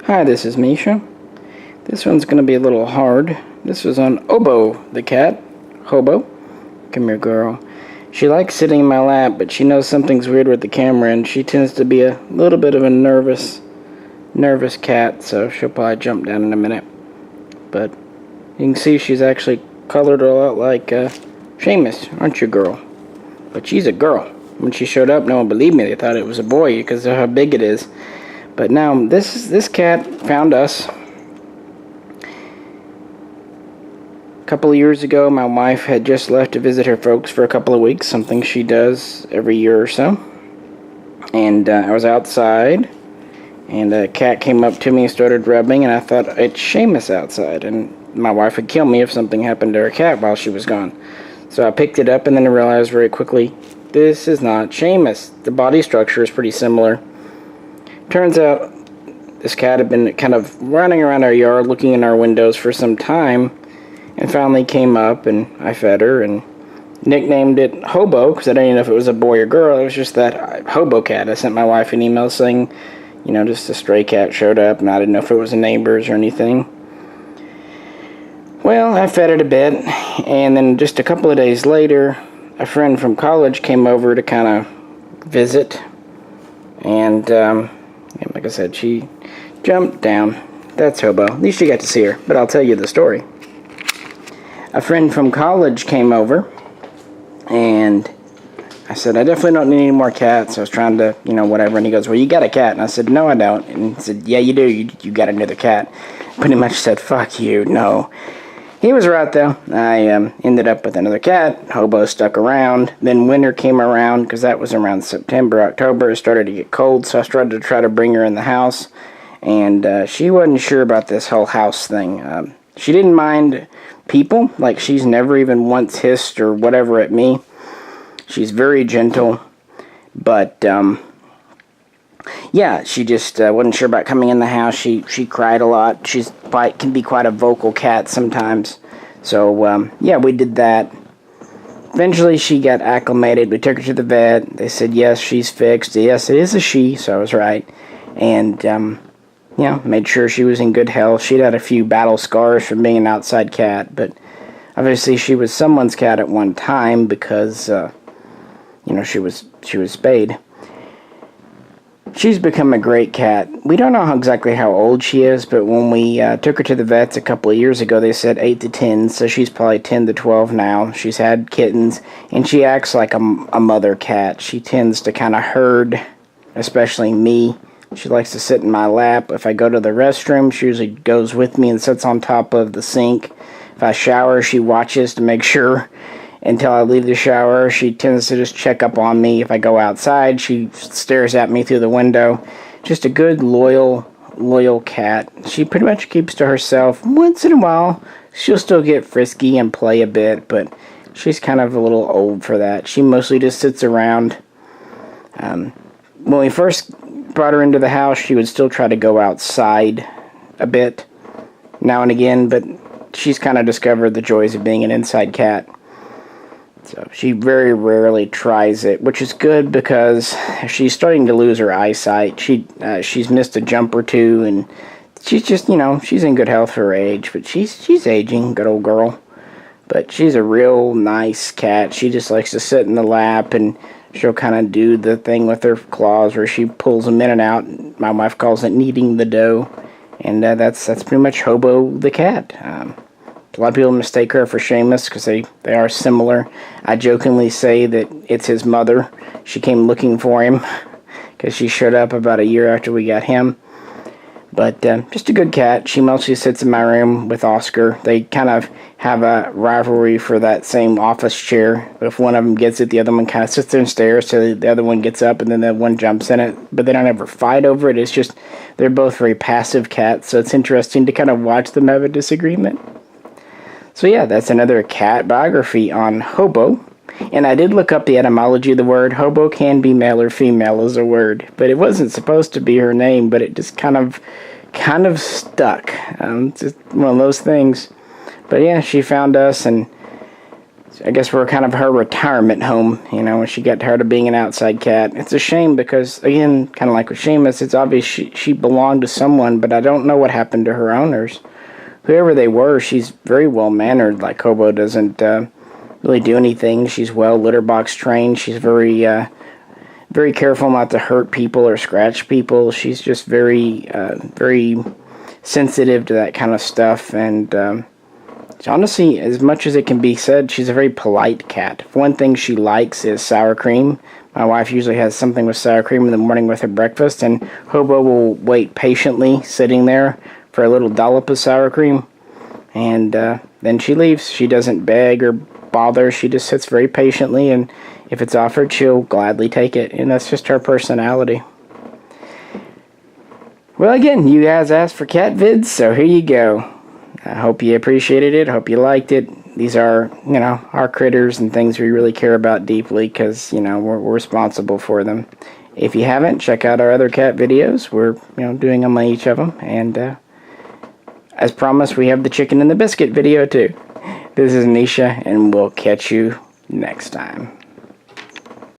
Hi, this is Misha. This one's going to be a little hard. This was on Hobo, the cat. Hobo. Come here, girl. She likes sitting in my lap, but she knows something's weird with the camera, and she tends to be a little bit of a nervous cat, so she'll probably jump down in a minute. But you can see she's actually colored a lot like Seamus, aren't you, girl? But she's a girl. When she showed up, no one believed me. They thought it was a boy because of how big it is. But now, this cat found us. A couple of years ago, my wife had just left to visit her folks for a couple of weeks, something she does every year or so. And I was outside, and a cat came up to me and started rubbing, and I thought, it's Seamus outside, and my wife would kill me if something happened to her cat while she was gone. So I picked it up, and then I realized very quickly, this is not Seamus. The body structure is pretty similar. Turns out this cat had been kind of running around our yard looking in our windows for some time, and finally came up, and I fed her and nicknamed it Hobo because I didn't even know if it was a boy or girl. It was just that Hobo cat. I sent my wife an email saying, just a stray cat showed up, and I didn't know if it was a neighbor's or anything. Well, I fed it a bit, and then just a couple of days later, a friend from college came over to kind of visit, and like I said, she jumped down. That's Hobo. At least you got to see her, but I'll tell you the story. A friend from college came over, and I said, I definitely don't need any more cats. I was trying to, whatever, and he goes, well, you got a cat. And I said, no, I don't. And he said, yeah, you do. You got another cat. Pretty much said, fuck you, no. He was right, though. I ended up with another cat. Hobo stuck around. Then winter came around, because that was around September, October. It started to get cold, so I started to try to bring her in the house. And she wasn't sure about this whole house thing. She didn't mind people. Like, she's never even once hissed or whatever at me. She's very gentle. But, yeah, she just wasn't sure about coming in the house. She cried a lot. Can be quite a vocal cat sometimes. So, yeah, we did that. Eventually, she got acclimated. We took her to the vet. They said, yes, she's fixed. Yes, it is a she, so I was right. And, made sure she was in good health. She'd had a few battle scars from being an outside cat, but obviously she was someone's cat at one time because, she was spayed. She's become a great cat. We don't know exactly how old she is, but when we took her to the vets a couple of years ago, they said 8 to 10, so she's probably 10 to 12 now. She's had kittens, and she acts like a mother cat. She tends to kind of herd, especially me. She likes to sit in my lap. If I go to the restroom, she usually goes with me and sits on top of the sink. If I shower, she watches to make sure. Until I leave the shower, she tends to just check up on me. If I go outside, she stares at me through the window. Just a good, loyal cat. She pretty much keeps to herself. Once in a while, she'll still get frisky and play a bit, but she's kind of a little old for that. She mostly just sits around. When we first brought her into the house, she would still try to go outside a bit now and again, but she's kind of discovered the joys of being an inside cat. So she very rarely tries it, which is good because she's starting to lose her eyesight. She's missed a jump or two, and she's just, she's in good health for her age, but she's aging, good old girl. But she's a real nice cat. She just likes to sit in the lap, and she'll kind of do the thing with her claws where she pulls them in and out. My wife calls it kneading the dough, and that's pretty much Hobo the cat. A lot of people mistake her for Seamus because they are similar. I jokingly say that it's his mother. She came looking for him because she showed up about a year after we got him. But just a good cat. She mostly sits in my room with Oscar. They kind of have a rivalry for that same office chair. But if one of them gets it, the other one kind of sits there and stares till the other one gets up, and then the one jumps in it. But they don't ever fight over it. It's just they're both very passive cats, so it's interesting to kind of watch them have a disagreement. So yeah, that's another cat biography on Hobo. And I did look up the etymology of the word. Hobo can be male or female as a word. But it wasn't supposed to be her name, but it just kind of stuck. Just one of those things. But yeah, she found us, and I guess we're kind of her retirement home, you know, when she got tired of being an outside cat. It's a shame because, again, kind of like with Seamus, it's obvious she belonged to someone, but I don't know what happened to her owners. Whoever they were, she's very well-mannered. Like, Hobo doesn't really do anything. She's well litter box trained. She's very very careful not to hurt people or scratch people. She's just very sensitive to that kind of stuff, and honestly, as much as it can be said, she's a very polite cat. One thing she likes is sour cream. My wife usually has something with sour cream in the morning with her breakfast, and Hobo will wait patiently sitting there for a little dollop of sour cream, and then she leaves. She doesn't beg or bother. She just sits very patiently, and if it's offered, she'll gladly take it, and that's just her personality. Well, again, you guys asked for cat vids, so here you go. I hope you appreciated it. Hope you liked it. These are, you know, our critters and things we really care about deeply because, you know, we're responsible for them. If you haven't, check out our other cat videos. We're, you know, doing them on each of them. And as promised, we have the chicken and the biscuit video too. This is Misha, and we'll catch you next time.